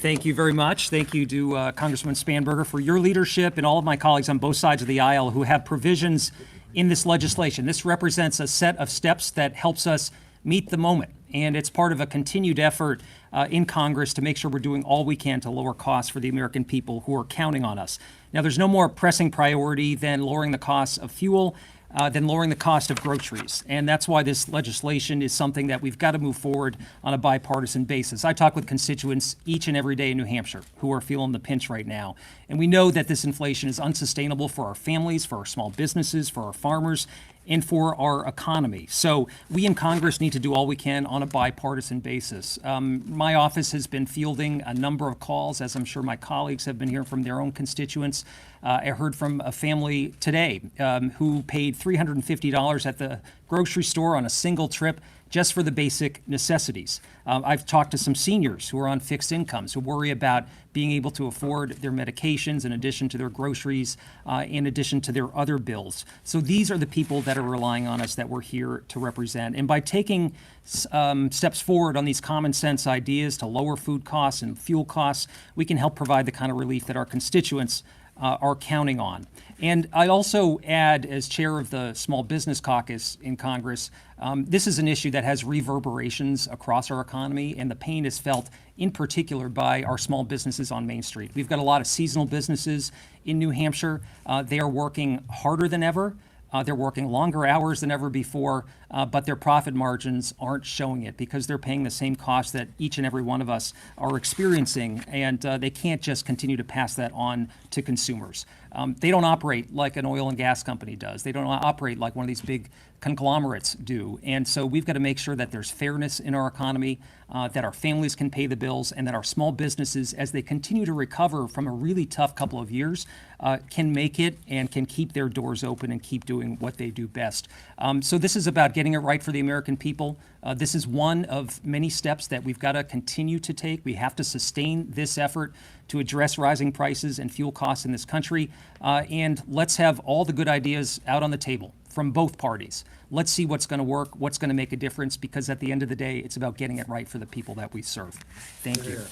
Thank you very much. Thank you to Congressman Spanberger for your leadership and all of my colleagues on both sides of the aisle who have provisions in this legislation. This represents a set of steps that helps us meet the moment, and it's part of a continued effort in Congress to make sure we're doing all we can to lower costs for the American people who are counting on us. Now, there's no more pressing priority than lowering the cost of fuel, than lowering the cost of groceries. And that's why this legislation is something that we've got to move forward on a bipartisan basis. I talk with constituents each and every day in New Hampshire who are feeling the pinch right now. And we know that this inflation is unsustainable for our families, for our small businesses, for our farmers, and for our economy. So we in Congress need to do all we can on a bipartisan basis. My office has been fielding a number of calls, as I'm sure my colleagues have been hearing from their own constituents. I heard from a family today who paid $350 at the grocery store on a single trip just for the basic necessities. I've talked to some seniors who are on fixed incomes who worry about being able to afford their medications in addition to their groceries, in addition to their other bills. So these are the people that are relying on us that we're here to represent. And by taking steps forward on these common sense ideas to lower food costs and fuel costs, we can help provide the kind of relief that our constituents are counting on. And I also add, as chair of the Small Business Caucus in Congress, this is an issue that has reverberations across our economy, and the pain is felt in particular by our small businesses on Main Street. We've got a lot of seasonal businesses in New Hampshire. They are working harder than ever. They're working longer hours than ever before, but their profit margins aren't showing it because they're paying the same cost that each and every one of us are experiencing, and they can't just continue to pass that on to consumers. They don't operate like an oil and gas company does. They don't operate like one of these big conglomerates do. And so we've got to make sure that there's fairness in our economy, that our families can pay the bills, and that our small businesses, as they continue to recover from a really tough couple of years, can make it and can keep their doors open and keep doing what they do best. So this is about getting it right for the American people. This is one of many steps that we've got to continue to take. We have to sustain this effort to address rising prices and fuel costs in this country. And let's have all the good ideas out on the table from both parties. Let's see what's going to work, what's going to make a difference, because at the end of the day, it's about getting it right for the people that we serve. Thank you.